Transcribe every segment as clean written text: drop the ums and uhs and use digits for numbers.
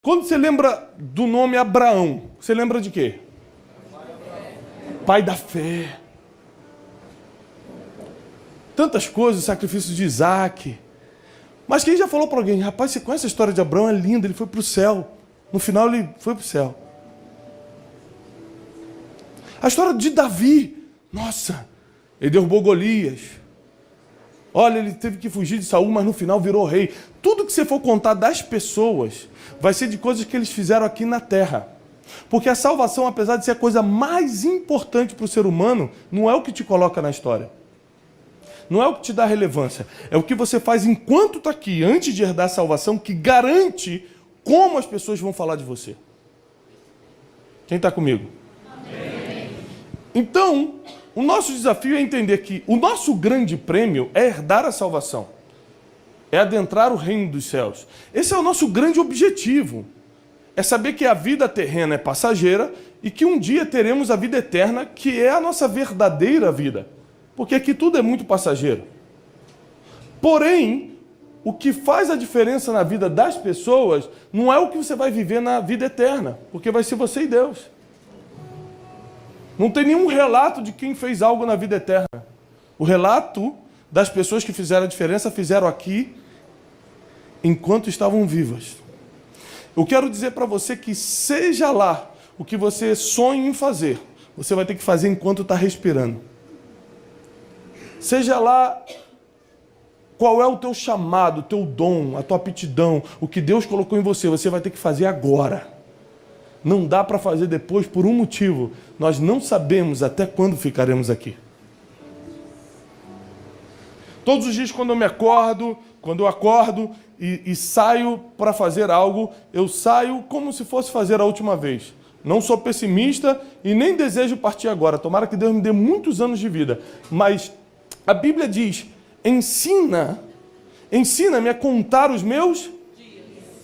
Quando você lembra do nome Abraão, você lembra de quê? Pai da fé. Tantas coisas, o sacrifício de Isaac. Mas quem já falou para alguém, rapaz, você conhece a história de Abraão? É linda, ele foi para o céu. No final ele foi para o céu. A história de Davi, nossa, ele derrubou Golias. Olha, ele teve que fugir de Saul, mas no final virou rei. Tudo que você for contar das pessoas vai ser de coisas que eles fizeram aqui na terra. Porque a salvação, apesar de ser a coisa mais importante para o ser humano, não é o que te coloca na história. Não é o que te dá relevância. É o que você faz enquanto está aqui, antes de herdar a salvação, que garante como as pessoas vão falar de você. Quem está comigo? Amém. Então, o nosso desafio é entender que o nosso grande prêmio é herdar a salvação. É adentrar o reino dos céus. Esse é o nosso grande objetivo. É saber que a vida terrena é passageira e que um dia teremos a vida eterna, que é a nossa verdadeira vida. Porque aqui tudo é muito passageiro. Porém, o que faz a diferença na vida das pessoas não é o que você vai viver na vida eterna, porque vai ser você e Deus. Não tem nenhum relato de quem fez algo na vida eterna. O relato das pessoas que fizeram a diferença, fizeram aqui enquanto estavam vivas. Eu quero dizer para você que seja lá o que você sonha em fazer, você vai ter que fazer enquanto está respirando. Seja lá qual é o teu chamado, o teu dom, a tua aptidão, o que Deus colocou em você, você vai ter que fazer agora. Não dá para fazer depois por um motivo. Nós não sabemos até quando ficaremos aqui. Todos os dias quando eu acordo e saio para fazer algo, eu saio como se fosse fazer a última vez. Não sou pessimista e nem desejo partir agora. Tomara que Deus me dê muitos anos de vida. Mas a Bíblia diz, ensina-me a contar os meus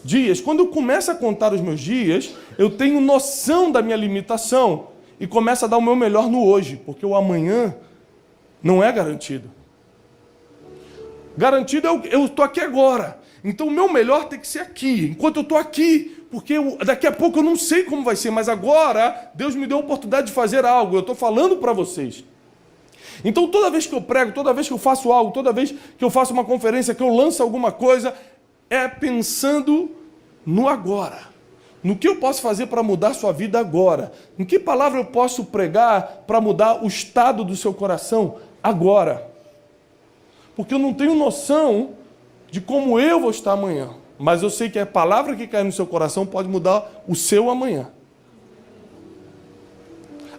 dias. Quando eu começo a contar os meus dias, eu tenho noção da minha limitação e começo a dar o meu melhor no hoje, porque o amanhã não é garantido. Garantido eu estou aqui agora. Então o meu melhor tem que ser aqui, enquanto eu estou aqui, porque daqui a pouco eu não sei como vai ser, mas agora Deus me deu a oportunidade de fazer algo, eu estou falando para vocês. Então toda vez que eu prego, toda vez que eu faço algo, toda vez que eu faço uma conferência, que eu lanço alguma coisa, é pensando no agora. No que eu posso fazer para mudar a sua vida agora? Em que palavra eu posso pregar para mudar o estado do seu coração agora? Porque eu não tenho noção de como eu vou estar amanhã. Mas eu sei que a palavra que cai no seu coração pode mudar o seu amanhã.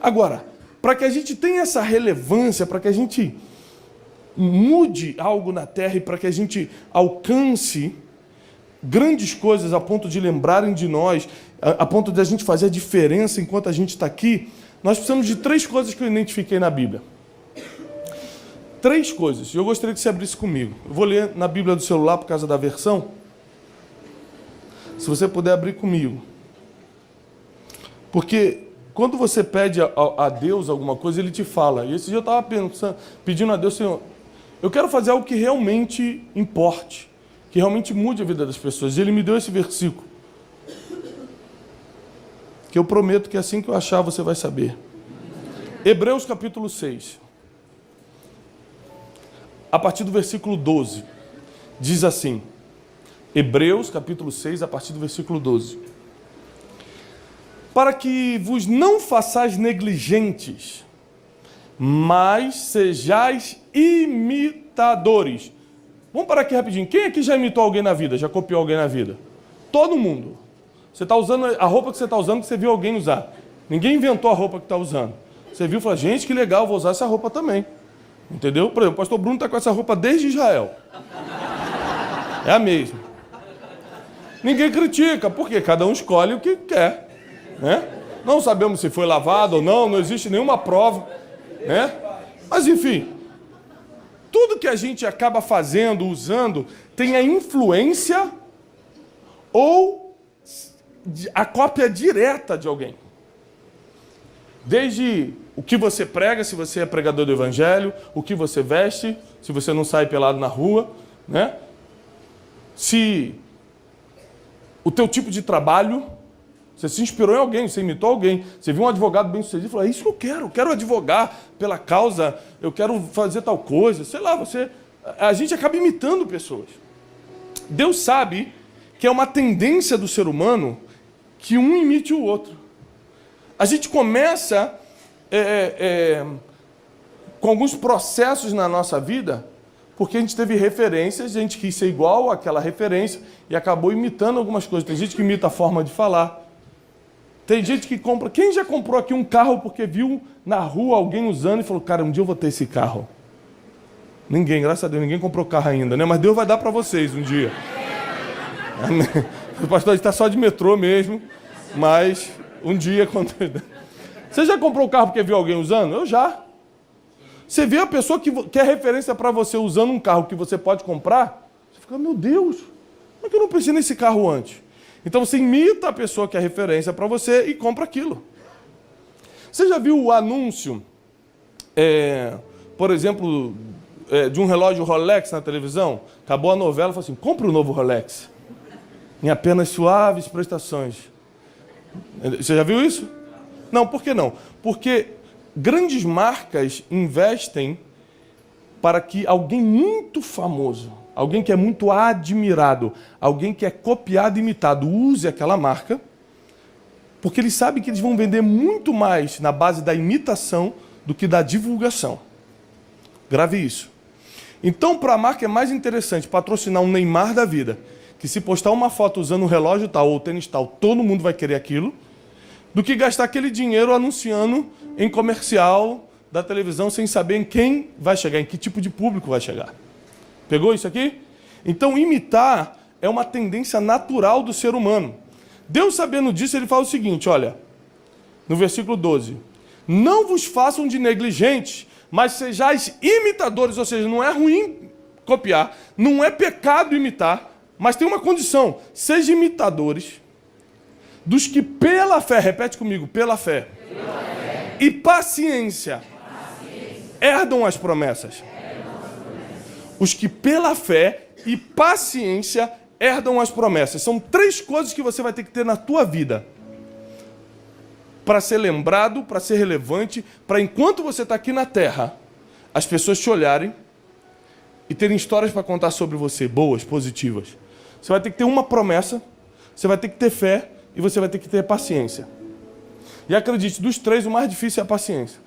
Agora, para que a gente tenha essa relevância, para que a gente mude algo na terra e para que a gente alcance grandes coisas a ponto de lembrarem de nós, a ponto de a gente fazer a diferença enquanto a gente está aqui, nós precisamos de 3 coisas que eu identifiquei na Bíblia. 3 coisas. Eu gostaria que você abrisse comigo. Eu vou ler na Bíblia do celular por causa da versão. Se você puder abrir comigo. Porque quando você pede a Deus alguma coisa, Ele te fala. E esse dia eu estava pedindo a Deus, Senhor, eu quero fazer algo que realmente importe, que realmente mude a vida das pessoas. E Ele me deu esse versículo, que eu prometo que assim que eu achar você vai saber. Hebreus capítulo 6. A partir do versículo 12. Diz assim. Hebreus capítulo 6, a partir do versículo 12. Para que vos não façais negligentes, mas sejais imitadores. Vamos parar aqui rapidinho. Quem aqui já imitou alguém na vida? Já copiou alguém na vida? Todo mundo. Você está usando a roupa que você está usando, que você viu alguém usar. Ninguém inventou a roupa que está usando. Você viu e falou, gente, que legal, vou usar essa roupa também. Entendeu? Por exemplo, o pastor Bruno está com essa roupa desde Israel. É a mesma. Ninguém critica, porque cada um escolhe o que quer. Né? Não sabemos se foi lavado ou não, não existe nenhuma prova. Né? Mas enfim, tudo que a gente acaba fazendo, usando, tem a influência ou a cópia direta de alguém. Desde o que você prega, se você é pregador do evangelho, o que você veste, se você não sai pelado na rua, né? Se o teu tipo de trabalho. Você se inspirou em alguém, você imitou alguém, você viu um advogado bem-sucedido e falou, é isso que eu quero advogar pela causa, eu quero fazer tal coisa, sei lá, a gente acaba imitando pessoas. Deus sabe que é uma tendência do ser humano que um imite o outro. A gente começa com alguns processos na nossa vida, porque a gente teve referências, a gente quis ser igual àquela referência e acabou imitando algumas coisas. Tem gente que imita a forma de falar. Tem gente que compra... Quem já comprou aqui um carro porque viu na rua alguém usando e falou, cara, um dia eu vou ter esse carro? Ninguém, graças a Deus, ninguém comprou carro ainda, né? Mas Deus vai dar para vocês um dia. Amém. O pastor está só de metrô mesmo, mas um dia... quando... Você já comprou um carro porque viu alguém usando? Eu já. Você vê a pessoa que é referência para você usando um carro que você pode comprar, você fica, meu Deus, como é que eu não pensei nesse carro antes? Então você imita a pessoa que é referência para você e compra aquilo. Você já viu o anúncio, por exemplo, de um relógio Rolex na televisão? Acabou a novela e falou assim, compre o novo Rolex, em apenas suaves prestações. Você já viu isso? Não, por que não? Porque grandes marcas investem para que alguém muito famoso, alguém que é muito admirado, alguém que é copiado e imitado, use aquela marca, porque eles sabem que eles vão vender muito mais na base da imitação do que da divulgação. Grave isso. Então, para a marca é mais interessante patrocinar um Neymar da vida, que se postar uma foto usando um relógio tal ou tênis tal, todo mundo vai querer aquilo, do que gastar aquele dinheiro anunciando em comercial da televisão sem saber em quem vai chegar, em que tipo de público vai chegar. Pegou isso aqui? Então, imitar é uma tendência natural do ser humano. Deus, sabendo disso, ele fala o seguinte, olha, no versículo 12, não vos façam de negligentes, mas sejais imitadores, ou seja, não é ruim copiar, não é pecado imitar, mas tem uma condição, sejam imitadores dos que pela fé, repete comigo, pela fé, e paciência, herdam as promessas. Os que pela fé e paciência herdam as promessas. São 3 coisas que você vai ter que ter na tua vida para ser lembrado, para ser relevante, para enquanto você está aqui na terra, as pessoas te olharem e terem histórias para contar sobre você, boas, positivas. Você vai ter que ter uma promessa, você vai ter que ter fé e você vai ter que ter paciência. E acredite, dos 3, o mais difícil é a paciência.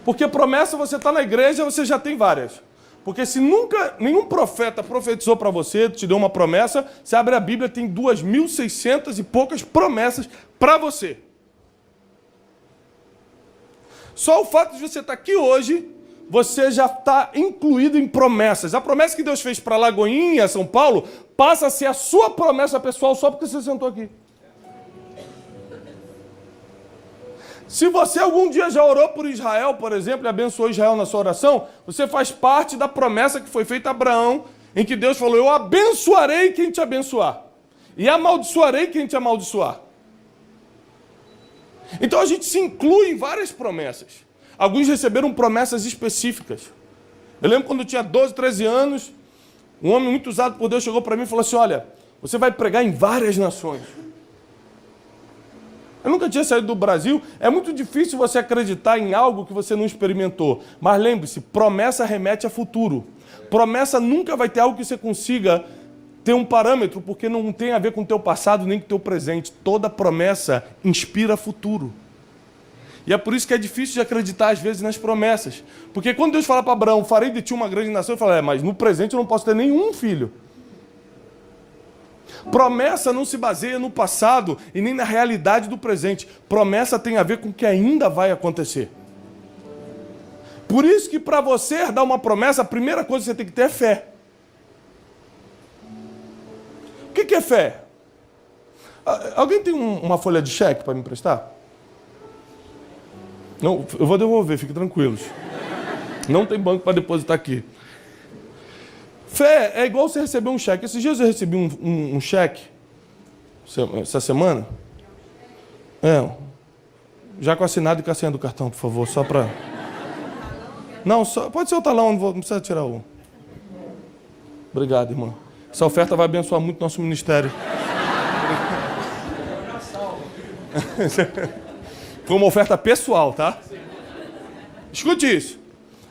Porque promessa, você está na igreja, você já tem várias. Porque se nunca nenhum profeta profetizou para você, te deu uma promessa, você abre a Bíblia, tem 2.600 e poucas promessas para você. Só o fato de você estar aqui hoje, você já está incluído em promessas. A promessa que Deus fez para Lagoinha, São Paulo, passa a ser a sua promessa pessoal só porque você sentou aqui. Se você algum dia já orou por Israel, por exemplo, e abençoou Israel na sua oração, você faz parte da promessa que foi feita a Abraão, em que Deus falou, eu abençoarei quem te abençoar, e amaldiçoarei quem te amaldiçoar. Então a gente se inclui em várias promessas. Alguns receberam promessas específicas. Eu lembro quando eu tinha 12, 13 anos, um homem muito usado por Deus chegou para mim e falou assim, olha, você vai pregar em várias nações. Eu nunca tinha saído do Brasil. É muito difícil você acreditar em algo que você não experimentou. Mas lembre-se, promessa remete a futuro. Promessa nunca vai ter algo que você consiga ter um parâmetro, porque não tem a ver com o teu passado nem com o teu presente. Toda promessa inspira futuro. E é por isso que é difícil de acreditar, às vezes, nas promessas. Porque quando Deus fala para Abraão, farei de ti uma grande nação, ele fala, mas no presente eu não posso ter nenhum filho. Promessa não se baseia no passado e nem na realidade do presente. Promessa tem a ver com o que ainda vai acontecer. Por isso que para você dar uma promessa, a primeira coisa que você tem que ter é fé. O que é fé? Alguém tem uma folha de cheque para me emprestar? Não, eu vou devolver, fiquem tranquilos. Não tem banco para depositar aqui. Fé é igual você receber um cheque. Esses dias eu recebi um cheque, essa semana. Já com assinado e com a senha do cartão, por favor, só para... Não, pode ser o talão, não precisa tirar o... Obrigado, irmão. Essa oferta vai abençoar muito nosso ministério. Foi uma oferta pessoal, tá? Escute isso.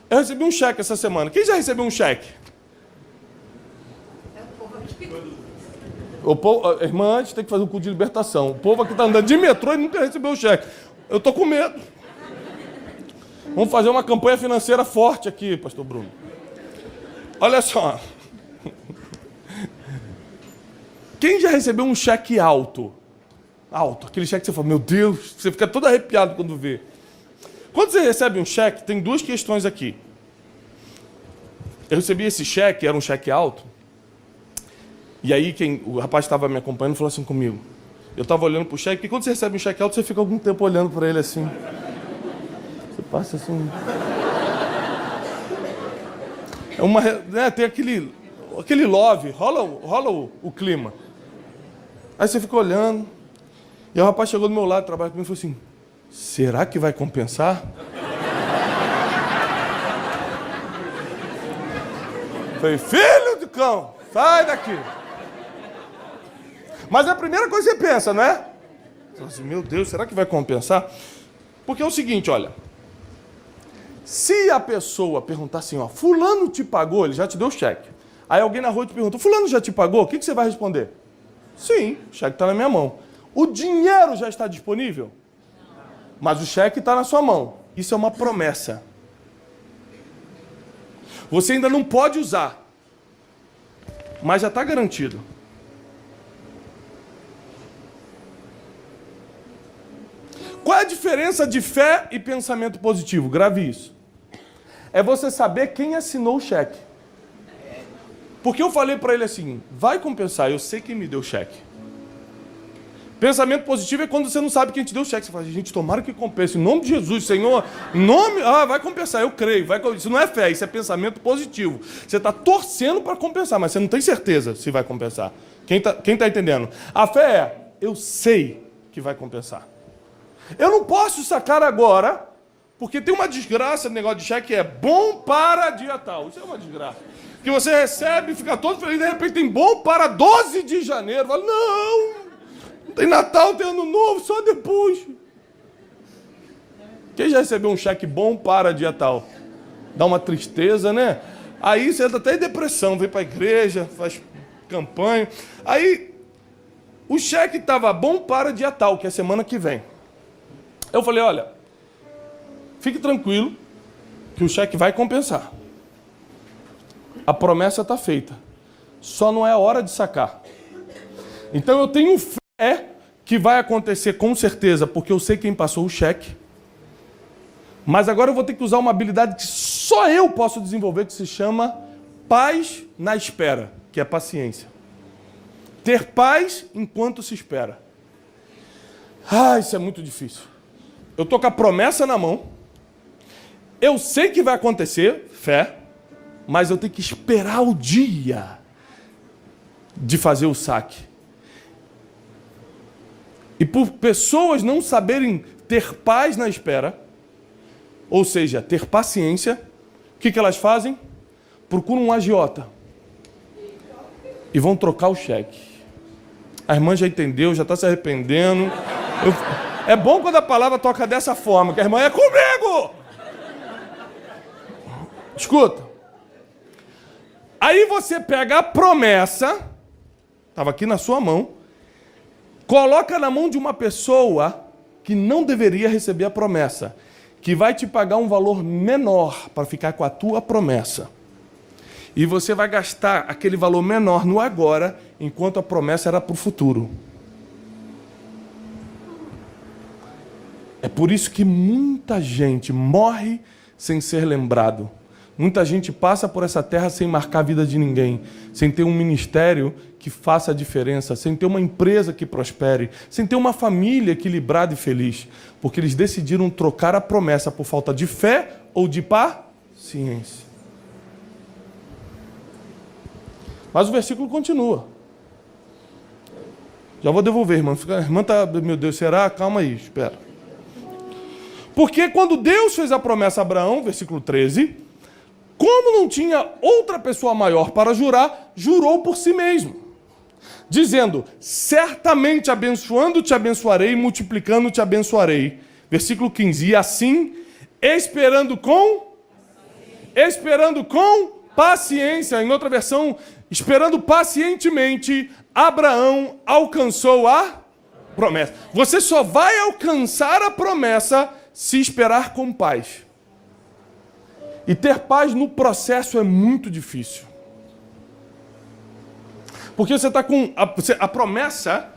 Eu recebi um cheque essa semana. Quem já recebeu um cheque? O povo, a irmã antes tem que fazer um culto de libertação. O povo aqui está andando de metrô e nunca recebeu o cheque. Eu estou com medo. Vamos fazer uma campanha financeira forte aqui, pastor Bruno. Olha só. Quem já recebeu um cheque alto? Alto. Aquele cheque que você fala, meu Deus, você fica todo arrepiado quando vê. Quando você recebe um cheque, tem duas questões aqui. Eu recebi esse cheque, era um cheque alto. E aí o rapaz estava me acompanhando falou assim comigo. Eu estava olhando para o cheque, porque quando você recebe um cheque alto, você fica algum tempo olhando para ele assim. Você passa assim. É uma, né, tem aquele love, rola o clima. Aí você fica olhando. E o rapaz chegou do meu lado, trabalha comigo e falou assim, será que vai compensar? Falei, filho de cão, sai daqui. Mas é a primeira coisa que você pensa, não é? Você fala assim, meu Deus, será que vai compensar? Porque é o seguinte, olha. Se a pessoa perguntar assim, ó, fulano te pagou, ele já te deu o cheque. Aí alguém na rua te pergunta, fulano já te pagou? O que você vai responder? Sim, o cheque está na minha mão. O dinheiro já está disponível? Mas o cheque está na sua mão. Isso é uma promessa. Você ainda não pode usar, mas já está garantido. Qual é a diferença de fé e pensamento positivo? Grave isso. É você saber quem assinou o cheque. Porque eu falei para ele assim, vai compensar, eu sei quem me deu o cheque. Pensamento positivo é quando você não sabe quem te deu o cheque. Você fala, gente, tomara que compense. Em nome de Jesus, Senhor, vai compensar, eu creio. Isso não é fé, isso é pensamento positivo. Você está torcendo para compensar, mas você não tem certeza se vai compensar. Quem tá entendendo? A fé é, eu sei que vai compensar. Eu não posso sacar agora, porque tem uma desgraça no negócio de cheque que é bom para dia tal. Isso é uma desgraça. Que você recebe, fica todo feliz, de repente tem bom para 12 de janeiro. Fala, não tem Natal, tem Ano Novo, só depois. Quem já recebeu um cheque bom para dia tal? Dá uma tristeza, né? Aí você entra até em depressão, vem para a igreja, faz campanha. Aí o cheque estava bom para dia tal, que é semana que vem. Eu falei, olha, fique tranquilo que o cheque vai compensar. A promessa está feita. Só não é hora de sacar. Então eu tenho fé que vai acontecer com certeza, porque eu sei quem passou o cheque. Mas agora eu vou ter que usar uma habilidade que só eu posso desenvolver, que se chama paz na espera, que é paciência. Ter paz enquanto se espera. Isso é muito difícil. Eu estou com a promessa na mão, eu sei que vai acontecer, fé, mas eu tenho que esperar o dia de fazer o saque. E por pessoas não saberem ter paz na espera, ou seja, ter paciência, o que elas fazem? Procuram um agiota e vão trocar o cheque. A irmã já entendeu, já está se arrependendo. É bom quando a palavra toca dessa forma, que a irmã é comigo. Escuta. Aí você pega a promessa, estava aqui na sua mão, coloca na mão de uma pessoa que não deveria receber a promessa, que vai te pagar um valor menor para ficar com a tua promessa. E você vai gastar aquele valor menor no agora, enquanto a promessa era para o futuro. É por isso que muita gente morre sem ser lembrado. Muita gente passa por essa terra sem marcar a vida de ninguém, sem ter um ministério que faça a diferença, sem ter uma empresa que prospere, sem ter uma família equilibrada e feliz, porque eles decidiram trocar a promessa por falta de fé ou de paciência. Mas o versículo continua. Já vou devolver, irmã. A irmã está, meu Deus, será? Calma aí, espera. Porque quando Deus fez a promessa a Abraão, versículo 13, como não tinha outra pessoa maior para jurar, jurou por si mesmo, dizendo, certamente abençoando te abençoarei, multiplicando te abençoarei. Versículo 15, e assim, esperando com paciência, em outra versão, esperando pacientemente, Abraão alcançou a promessa. Você só vai alcançar a promessa se esperar com paz. E ter paz no processo é muito difícil. Porque você está com... A promessa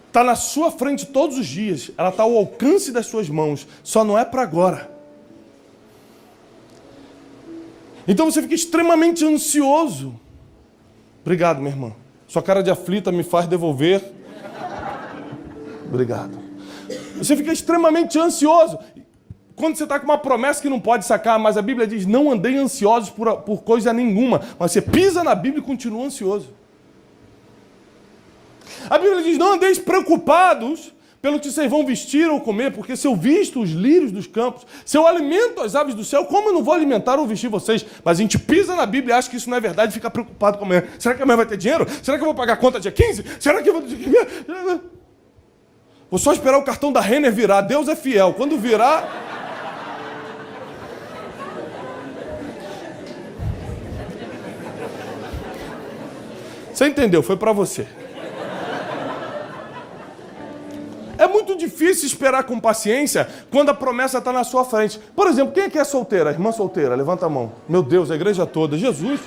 está na sua frente todos os dias. Ela está ao alcance das suas mãos. Só não é para agora. Então você fica extremamente ansioso. Obrigado, minha irmã. Sua cara de aflita me faz devolver. Obrigado. Você fica extremamente ansioso. Quando você está com uma promessa que não pode sacar, mas a Bíblia diz, não andei ansiosos por coisa nenhuma. Mas você pisa na Bíblia e continua ansioso. A Bíblia diz, não andeis preocupados pelo que vocês vão vestir ou comer, porque se eu visto os lírios dos campos, se eu alimento as aves do céu, como eu não vou alimentar ou vestir vocês? Mas a gente pisa na Bíblia e acha que isso não é verdade e fica preocupado com amanhã. Será que amanhã vai ter dinheiro? Será que eu vou pagar a conta dia 15? Será que eu vou... Vou só esperar o cartão da Renner virar. Deus é fiel. Quando virar... Você entendeu? Foi para você. É muito difícil esperar com paciência quando a promessa está na sua frente. Por exemplo, quem é que é solteira? Irmã solteira, levanta a mão. Meu Deus, a igreja toda. Jesus.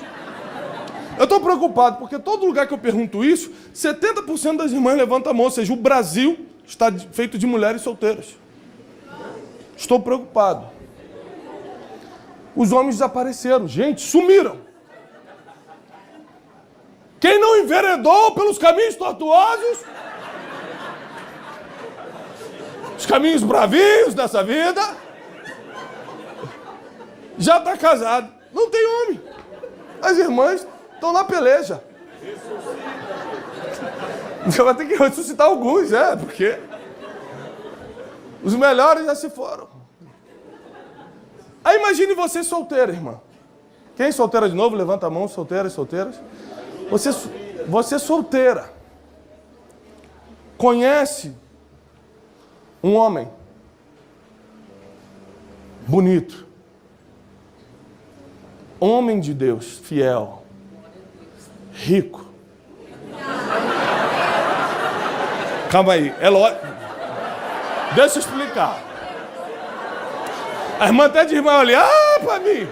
Eu estou preocupado, porque todo lugar que eu pergunto isso, 70% das irmãs levantam a mão. Ou seja, o Brasil está feito de mulheres solteiras. Estou preocupado. Os homens desapareceram. Gente, sumiram. Quem não enveredou pelos caminhos tortuosos... os caminhos bravios dessa vida, já está casado. Não tem homem. As irmãs estão na peleja. Você vai ter que ressuscitar alguns, porque os melhores já se foram. Aí imagine você solteira, irmã. Quem é solteira de novo? Levanta a mão, solteiras. Você solteira. Conhece um homem bonito, homem de Deus, fiel, rico. Calma aí, é lógico. Deixa eu explicar. A irmã até de irmã olha, para mim.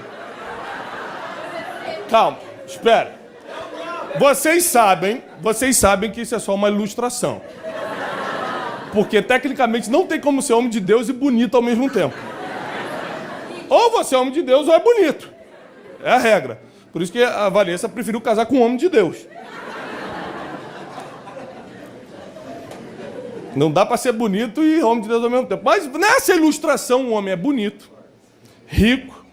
Calma, espera. Vocês sabem que isso é só uma ilustração. Porque, tecnicamente, não tem como ser homem de Deus e bonito ao mesmo tempo. Ou você é homem de Deus ou é bonito. É a regra. Por isso que a Vanessa preferiu casar com um homem de Deus. Não dá para ser bonito e homem de Deus ao mesmo tempo. Mas nessa ilustração, o homem é bonito, rico,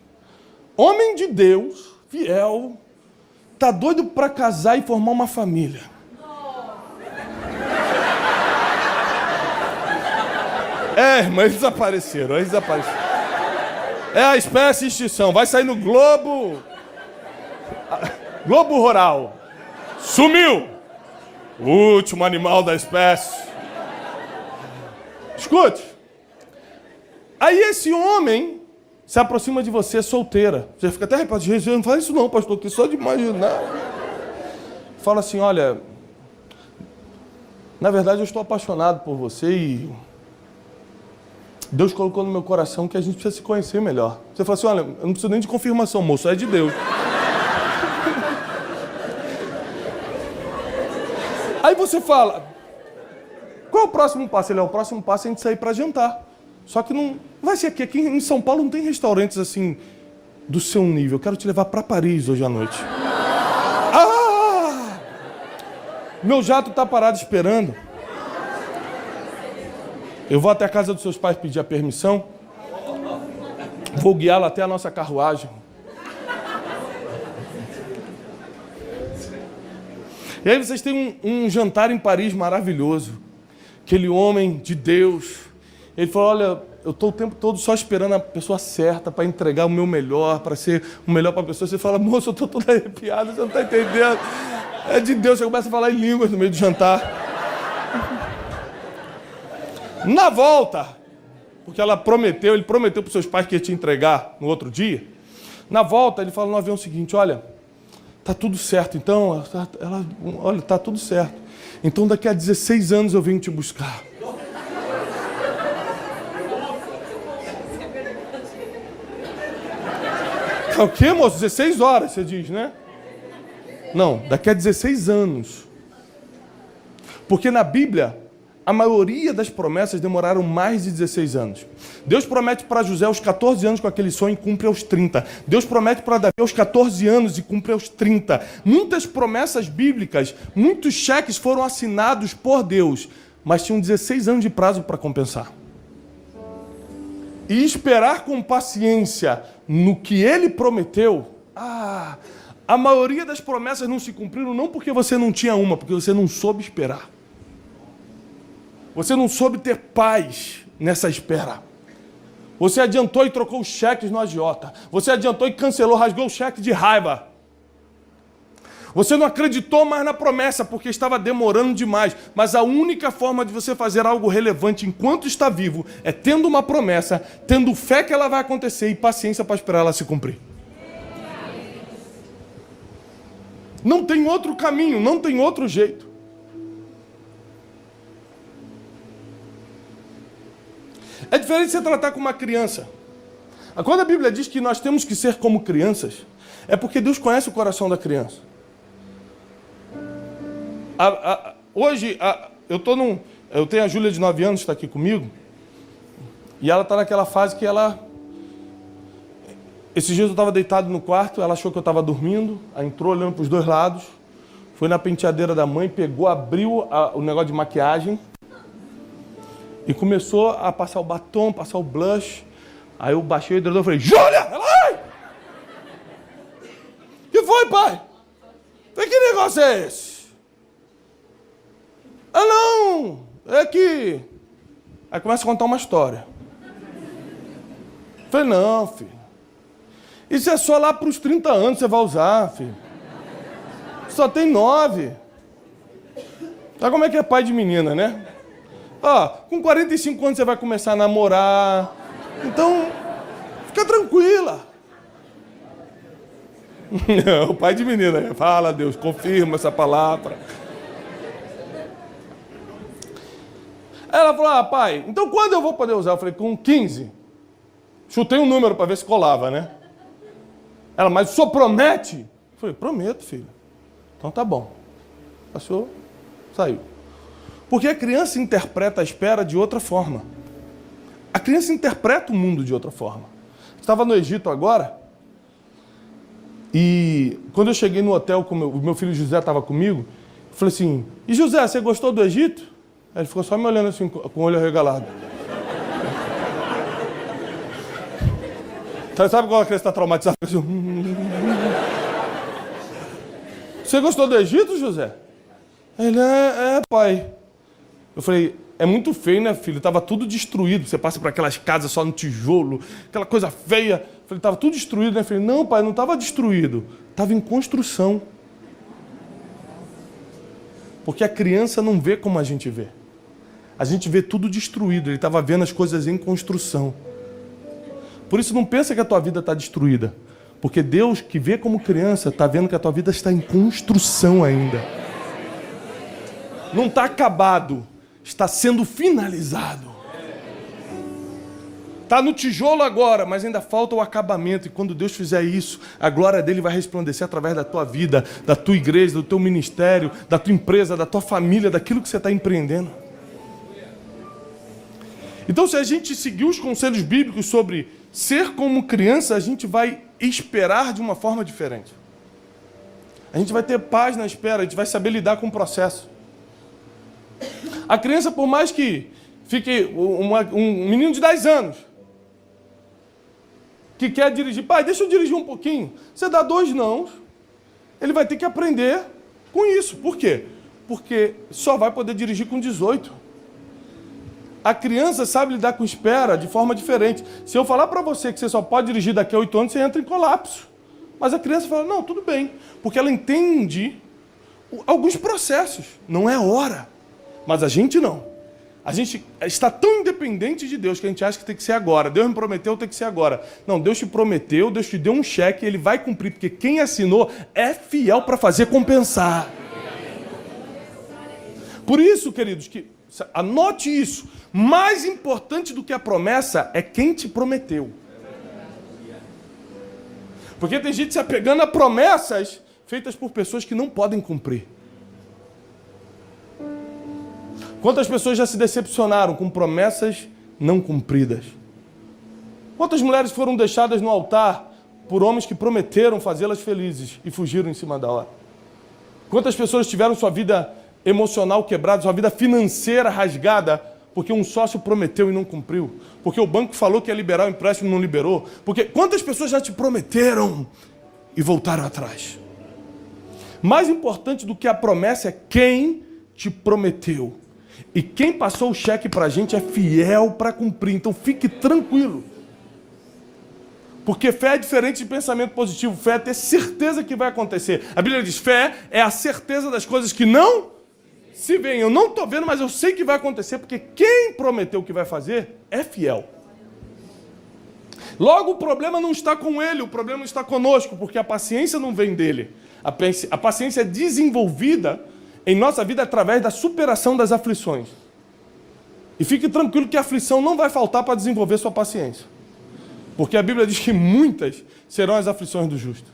homem de Deus, fiel, tá doido para casar e formar uma família. Mas desapareceram. É a espécie extinção. Vai sair no Globo. Globo Rural. Sumiu. O último animal da espécie. Escute. Aí esse homem se aproxima de você solteira. Você fica até arrepiado. Jesus, não faz isso não, pastor, que só de imaginar. Fala assim, olha, na verdade eu estou apaixonado por você e Deus colocou no meu coração que a gente precisa se conhecer melhor. Você fala assim, olha, eu não preciso nem de confirmação, moço, é de Deus. Aí você fala, qual é o próximo passo? O próximo passo é a gente sair para jantar. Só que não vai ser aqui em São Paulo não tem restaurantes assim do seu nível. Eu quero te levar para Paris hoje à noite. Meu jato está parado esperando. Eu vou até a casa dos seus pais pedir a permissão. Vou guiá-la até a nossa carruagem. E aí vocês têm um jantar em Paris maravilhoso. Aquele homem de Deus. Ele falou, olha, eu estou o tempo todo só esperando a pessoa certa para entregar o meu melhor, para ser o melhor para a pessoa. Você fala, moço, eu estou todo arrepiado, você não está entendendo. É de Deus, você começa a falar em línguas no meio do jantar. Na volta, porque ele prometeu para os seus pais que ia te entregar no outro dia. Na volta, ele fala no avião o seguinte: olha, tá tudo certo, então, olha, tá tudo certo. Então daqui a 16 anos eu venho te buscar. É o quê, moço? 16 horas, você diz, né? Não, daqui a 16 anos. Porque na Bíblia, a maioria das promessas demoraram mais de 16 anos. Deus promete para José aos 14 anos com aquele sonho e cumpre aos 30. Deus promete para Davi aos 14 anos e cumpre aos 30. Muitas promessas bíblicas, muitos cheques foram assinados por Deus, mas tinham 16 anos de prazo para compensar. E esperar com paciência no que ele prometeu, a maioria das promessas não se cumpriram não porque você não tinha uma, porque você não soube esperar. Você não soube ter paz nessa espera. Você adiantou e trocou os cheques no agiota. Você adiantou e cancelou, rasgou o cheque de raiva. Você não acreditou mais na promessa porque estava demorando demais. Mas a única forma de você fazer algo relevante enquanto está vivo é tendo uma promessa, tendo fé que ela vai acontecer e paciência para esperar ela se cumprir. Não tem outro caminho, não tem outro jeito. É diferente você tratar com uma criança. Quando a Bíblia diz que nós temos que ser como crianças, é porque Deus conhece o coração da criança. Hoje, eu tenho a Júlia de 9 anos, que está aqui comigo, e ela está naquela fase que ela... Esses dias eu estava deitado no quarto, ela achou que eu estava dormindo, aí entrou olhando para os dois lados, foi na penteadeira da mãe, pegou, abriu o negócio de maquiagem e começou a passar o batom, passar o blush. Aí eu baixei o edredom e falei: Júlia! Ela, ai! Que foi, pai? Que negócio é esse? Não! É que... Aí começa a contar uma história. Falei: não, filho. Isso é só lá para os 30 anos você vai usar, filho. Só tem 9. Sabe como é que é pai de menina, né? Com 45 anos você vai começar a namorar. Então, fica tranquila. O pai de menina, fala, Deus, confirma essa palavra. Ela falou: pai, então quando eu vou poder usar? Eu falei: com 15. Chutei um número para ver se colava, né? Ela: mas o senhor promete? Eu falei: prometo, filho. Então tá bom. Passou, saiu. Porque a criança interpreta a espera de outra forma. A criança interpreta o mundo de outra forma. Estava no Egito agora, e quando eu cheguei no hotel, o meu filho José estava comigo, eu falei assim: e José, você gostou do Egito? Aí ele ficou só me olhando assim, com o olho arregalado. Sabe quando a criança está traumatizada? Você gostou do Egito, José? Ele: pai. Eu falei: é muito feio, né, filho? Tava tudo destruído. Você passa por aquelas casas só no tijolo, aquela coisa feia. Eu falei: tava tudo destruído, né? Eu falei: não, pai, não tava destruído. Tava em construção. Porque a criança não vê como a gente vê. A gente vê tudo destruído. Ele estava vendo as coisas em construção. Por isso não pensa que a tua vida está destruída. Porque Deus, que vê como criança, está vendo que a tua vida está em construção ainda. Não está acabado. Está sendo finalizado. Está no tijolo agora, mas ainda falta o acabamento. E quando Deus fizer isso, a glória dele vai resplandecer através da tua vida, da tua igreja, do teu ministério, da tua empresa, da tua família, daquilo que você está empreendendo. Então, se a gente seguir os conselhos bíblicos sobre ser como criança, a gente vai esperar de uma forma diferente. A gente vai ter paz na espera, a gente vai saber lidar com o processo. A criança, por mais que fique um menino de 10 anos, que quer dirigir: pai, deixa eu dirigir um pouquinho. Você dá 2 nãos, ele vai ter que aprender com isso. Por quê? Porque só vai poder dirigir com 18. A criança sabe lidar com espera de forma diferente. Se eu falar para você que você só pode dirigir daqui a 8 anos, você entra em colapso. Mas a criança fala: não, tudo bem. Porque ela entende alguns processos. Não é hora. Mas a gente não. A gente está tão independente de Deus que a gente acha que tem que ser agora. Deus me prometeu, tem que ser agora. Não, Deus te prometeu, Deus te deu um cheque, Ele vai cumprir, porque quem assinou é fiel para fazer compensar. Por isso, queridos, que anote isso. Mais importante do que a promessa é quem te prometeu. Porque tem gente se apegando a promessas feitas por pessoas que não podem cumprir. Quantas pessoas já se decepcionaram com promessas não cumpridas? Quantas mulheres foram deixadas no altar por homens que prometeram fazê-las felizes e fugiram em cima da hora? Quantas pessoas tiveram sua vida emocional quebrada, sua vida financeira rasgada, porque um sócio prometeu e não cumpriu? Porque o banco falou que ia liberar o empréstimo e não liberou? Porque quantas pessoas já te prometeram e voltaram atrás? Mais importante do que a promessa é quem te prometeu. E quem passou o cheque para a gente é fiel para cumprir. Então fique tranquilo. Porque fé é diferente de pensamento positivo. Fé é ter certeza que vai acontecer. A Bíblia diz, fé é a certeza das coisas que não se veem. Eu não estou vendo, mas eu sei que vai acontecer, porque quem prometeu que vai fazer é fiel. Logo, o problema não está com ele, o problema está conosco, porque a paciência não vem dele. A paciência é desenvolvida em nossa vida através da superação das aflições. E fique tranquilo que a aflição não vai faltar para desenvolver sua paciência. Porque a Bíblia diz que muitas serão as aflições do justo.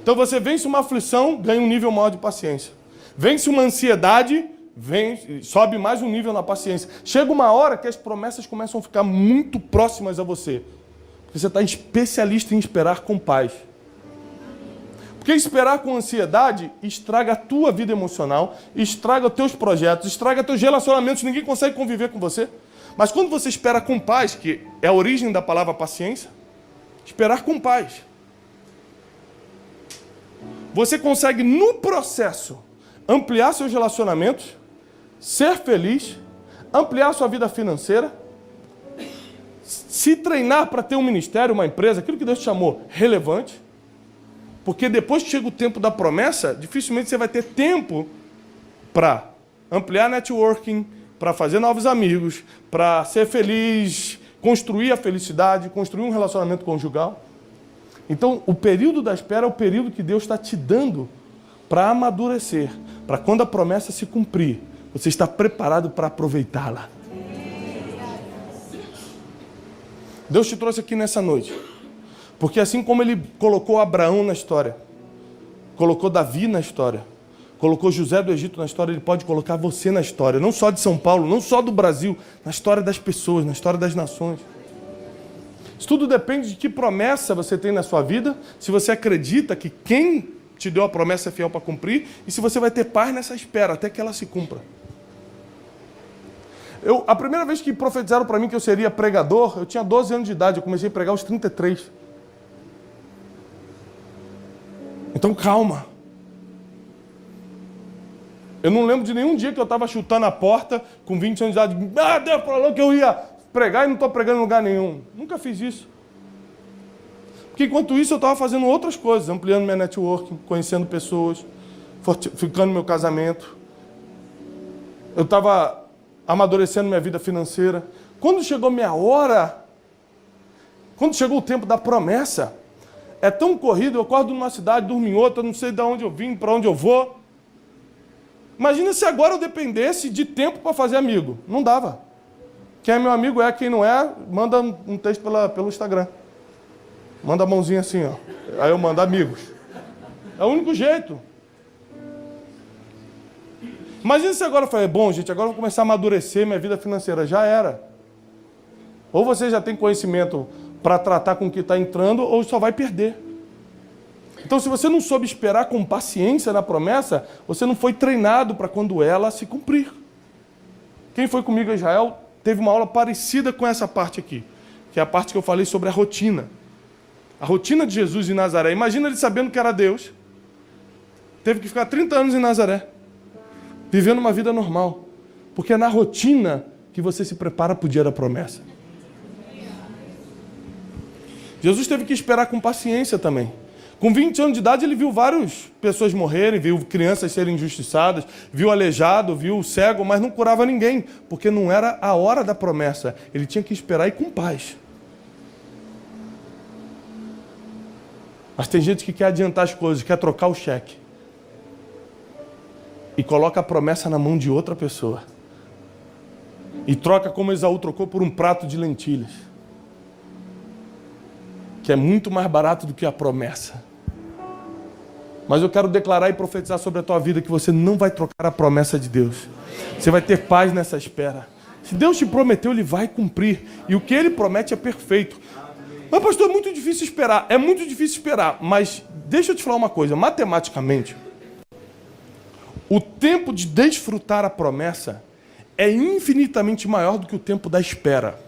Então você vence uma aflição, ganha um nível maior de paciência. Vence uma ansiedade, sobe mais um nível na paciência. Chega uma hora que as promessas começam a ficar muito próximas a você. Porque você está especialista em esperar com paz. Porque esperar com ansiedade estraga a tua vida emocional, estraga os teus projetos, estraga teus relacionamentos, ninguém consegue conviver com você. Mas quando você espera com paz, que é a origem da palavra paciência, esperar com paz, você consegue no processo ampliar seus relacionamentos, ser feliz, ampliar sua vida financeira, se treinar para ter um ministério, uma empresa, aquilo que Deus te chamou, relevante. Porque depois que chega o tempo da promessa, dificilmente você vai ter tempo para ampliar networking, para fazer novos amigos, para ser feliz, construir a felicidade, construir um relacionamento conjugal. Então, o período da espera é o período que Deus está te dando para amadurecer, para quando a promessa se cumprir, você está preparado para aproveitá-la. Deus te trouxe aqui nessa noite. Porque assim como Ele colocou Abraão na história, colocou Davi na história, colocou José do Egito na história, Ele pode colocar você na história, não só de São Paulo, não só do Brasil, na história das pessoas, na história das nações. Isso tudo depende de que promessa você tem na sua vida, se você acredita que quem te deu a promessa é fiel para cumprir, e se você vai ter paz nessa espera, até que ela se cumpra. A primeira vez que profetizaram para mim que eu seria pregador, eu tinha 12 anos de idade, eu comecei a pregar aos 33. Então calma. Eu não lembro de nenhum dia que eu estava chutando a porta com 20 anos de idade. Ah, Deus falou que eu ia pregar e não estou pregando em lugar nenhum. Nunca fiz isso. Porque enquanto isso eu estava fazendo outras coisas, ampliando minha networking, conhecendo pessoas, fortificando meu casamento. Eu estava amadurecendo minha vida financeira. Quando chegou minha hora, quando chegou o tempo da promessa, é tão corrido, eu acordo numa cidade, durmo em outra, não sei de onde eu vim, para onde eu vou. Imagina se agora eu dependesse de tempo para fazer amigo. Não dava. Quem é meu amigo é, quem não é, manda um texto pelo Instagram. Manda a mãozinha assim, ó. Aí eu mando amigos. É o único jeito. Imagina se agora eu falei, bom, gente, agora eu vou começar a amadurecer minha vida financeira. Já era. Ou você já tem conhecimento para tratar com o que está entrando, ou só vai perder. Então, se você não soube esperar com paciência na promessa, você não foi treinado para quando ela se cumprir. Quem foi comigo a Israel teve uma aula parecida com essa parte aqui, que é a parte que eu falei sobre a rotina. A rotina de Jesus em Nazaré. Imagina ele sabendo que era Deus. Teve que ficar 30 anos em Nazaré, vivendo uma vida normal. Porque é na rotina que você se prepara para o dia da promessa. Jesus teve que esperar com paciência também. Com 20 anos de idade, ele viu várias pessoas morrerem, viu crianças serem injustiçadas, viu aleijado, viu cego, mas não curava ninguém, porque não era a hora da promessa. Ele tinha que esperar e ir com paz. Mas tem gente que quer adiantar as coisas, quer trocar o cheque. E coloca a promessa na mão de outra pessoa. E troca como Esaú trocou por um prato de lentilhas. Que é muito mais barato do que a promessa. Mas eu quero declarar e profetizar sobre a tua vida que você não vai trocar a promessa de Deus. Você vai ter paz nessa espera. Se Deus te prometeu, Ele vai cumprir. E o que Ele promete é perfeito. Mas, pastor, é muito difícil esperar. É muito difícil esperar. Mas deixa eu te falar uma coisa. Matematicamente, o tempo de desfrutar a promessa é infinitamente maior do que o tempo da espera.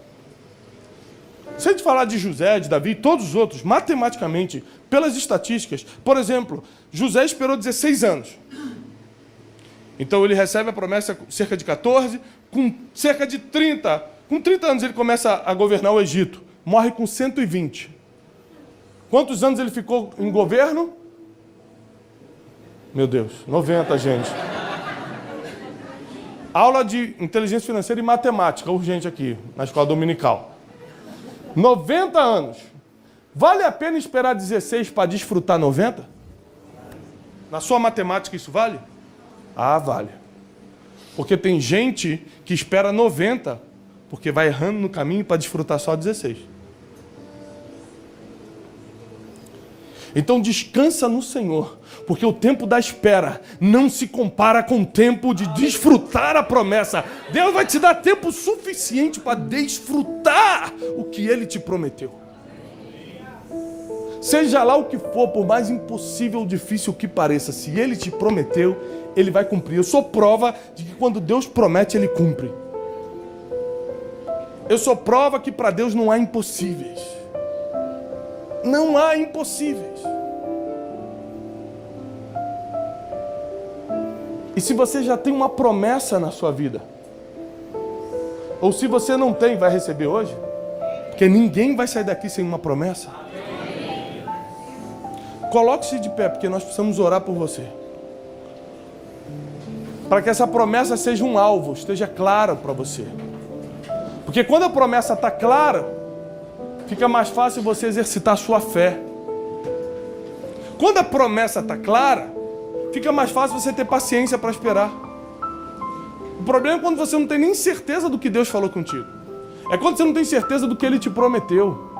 Se a gente falar de José, de Davi, todos os outros, matematicamente, pelas estatísticas, por exemplo, José esperou 16 anos. Então ele recebe a promessa com cerca de 14, com cerca de 30. Com 30 anos ele começa a governar o Egito. Morre com 120. Quantos anos ele ficou em governo? Meu Deus, 90, gente. Aula de inteligência financeira e matemática, urgente aqui, na escola dominical. 90 anos. Vale a pena esperar 16 para desfrutar 90? Na sua matemática isso vale? Ah, vale. Porque tem gente que espera 90, porque vai errando no caminho para desfrutar só 16. Então descansa no Senhor, porque o tempo da espera não se compara com o tempo de desfrutar a promessa. Deus vai te dar tempo suficiente para desfrutar o que Ele te prometeu. Seja lá o que for, por mais impossível ou difícil que pareça, se Ele te prometeu, Ele vai cumprir. Eu sou prova de que quando Deus promete, Ele cumpre. Eu sou prova que para Deus não há impossíveis. Não há impossíveis. E se você já tem uma promessa na sua vida, ou se você não tem, vai receber hoje? Porque ninguém vai sair daqui sem uma promessa. Coloque-se de pé, porque nós precisamos orar por você. Para que essa promessa seja um alvo, esteja clara para você. Porque quando a promessa está clara, fica mais fácil você exercitar a sua fé. Quando a promessa está clara, fica mais fácil você ter paciência para esperar. O problema é quando você não tem nem certeza do que Deus falou contigo. É quando você não tem certeza do que Ele te prometeu.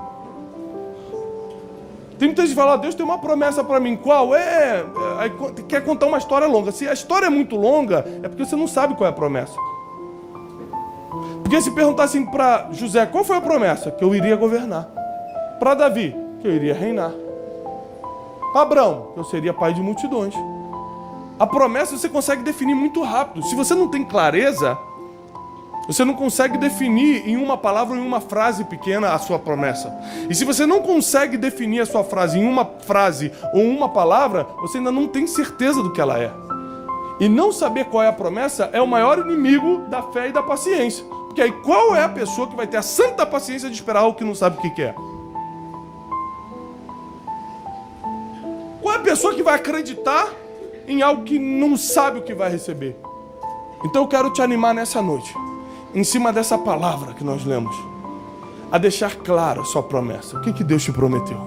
Tem muita gente que fala, Deus tem uma promessa para mim. Qual? Aí quer contar uma história longa. Se a história é muito longa, é porque você não sabe qual é a promessa. Porque se perguntassem para José, qual foi a promessa? Que eu iria governar. Para Davi, que eu iria reinar. Para Abraão, que eu seria pai de multidões. A promessa você consegue definir muito rápido. Se você não tem clareza, você não consegue definir em uma palavra ou em uma frase pequena a sua promessa. E se você não consegue definir a sua frase em uma frase ou uma palavra, você ainda não tem certeza do que ela é. E não saber qual é a promessa é o maior inimigo da fé e da paciência. Porque aí qual é a pessoa que vai ter a santa paciência de esperar algo que não sabe o que é? Qual é a pessoa que vai acreditar em algo que não sabe o que vai receber? Então eu quero te animar nessa noite, em cima dessa palavra que nós lemos, a deixar clara a sua promessa. O que Deus te prometeu?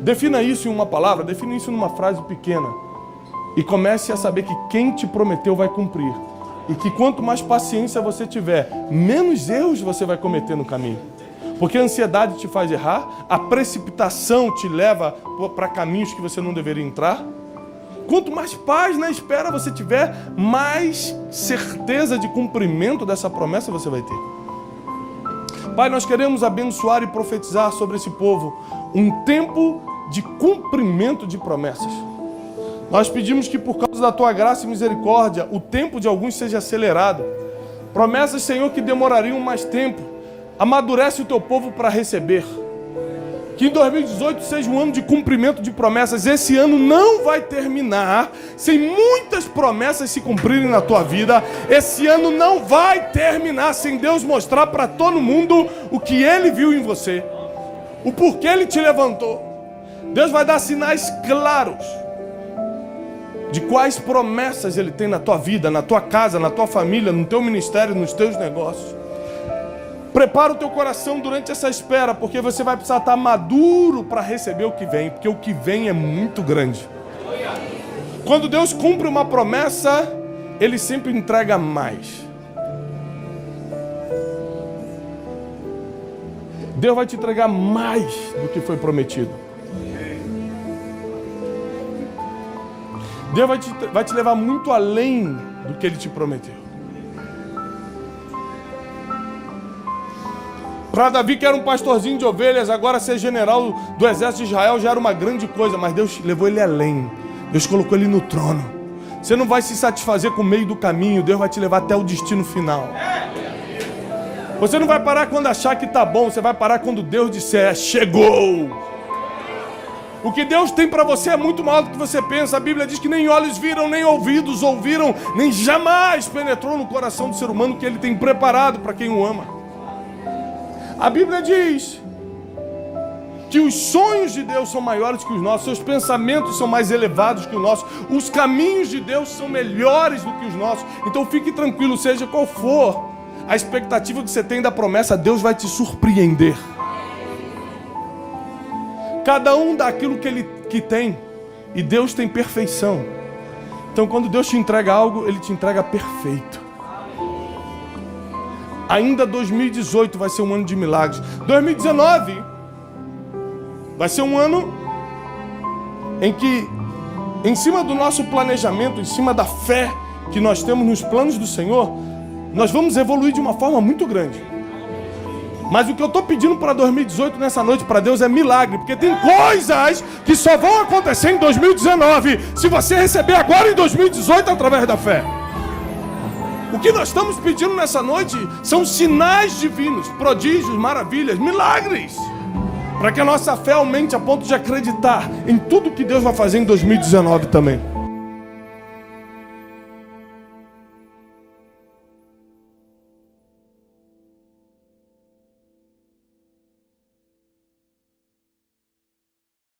Defina isso em uma palavra, defina isso numa frase pequena. E comece a saber que quem te prometeu vai cumprir. E que quanto mais paciência você tiver, menos erros você vai cometer no caminho. Porque a ansiedade te faz errar, a precipitação te leva para caminhos que você não deveria entrar. Quanto mais paz na espera você tiver, mais certeza de cumprimento dessa promessa você vai ter. Pai, nós queremos abençoar e profetizar sobre esse povo um tempo de cumprimento de promessas. Nós pedimos que por causa da Tua graça e misericórdia, o tempo de alguns seja acelerado. Promessas, Senhor, que demorariam mais tempo. Amadurece o Teu povo para receber. Que em 2018 seja um ano de cumprimento de promessas. Esse ano não vai terminar sem muitas promessas se cumprirem na tua vida. Esse ano não vai terminar sem Deus mostrar para todo mundo o que Ele viu em você. O porquê Ele te levantou. Deus vai dar sinais claros de quais promessas Ele tem na tua vida, na tua casa, na tua família, no teu ministério, nos teus negócios. Prepara o teu coração durante essa espera, porque você vai precisar estar maduro para receber o que vem, porque o que vem é muito grande. Quando Deus cumpre uma promessa, Ele sempre entrega mais. Deus vai te entregar mais do que foi prometido. Deus vai te levar muito além do que Ele te prometeu. Para Davi, que era um pastorzinho de ovelhas, agora ser general do exército de Israel já era uma grande coisa, mas Deus levou ele além. Deus colocou ele no trono. Você não vai se satisfazer com o meio do caminho, Deus vai te levar até o destino final. Você não vai parar quando achar que está bom, você vai parar quando Deus disser, chegou. O que Deus tem para você é muito maior do que você pensa. A Bíblia diz que nem olhos viram, nem ouvidos ouviram, nem jamais penetrou no coração do ser humano que Ele tem preparado para quem o ama. A Bíblia diz que os sonhos de Deus são maiores que os nossos, seus pensamentos são mais elevados que os nossos, os caminhos de Deus são melhores do que os nossos. Então fique tranquilo, seja qual for a expectativa que você tem da promessa, Deus vai te surpreender. Cada um dá aquilo que tem, e Deus tem perfeição. Então quando Deus te entrega algo, Ele te entrega perfeito. Ainda 2018 vai ser um ano de milagres. 2019 vai ser um ano em que, em cima do nosso planejamento, em cima da fé que nós temos nos planos do Senhor, nós vamos evoluir de uma forma muito grande. Mas o que eu estou pedindo para 2018 nessa noite para Deus é milagre, porque tem coisas que só vão acontecer em 2019 se você receber agora em 2018 através da fé. O que nós estamos pedindo nessa noite são sinais divinos, prodígios, maravilhas, milagres, para que a nossa fé aumente a ponto de acreditar em tudo que Deus vai fazer em 2019 também.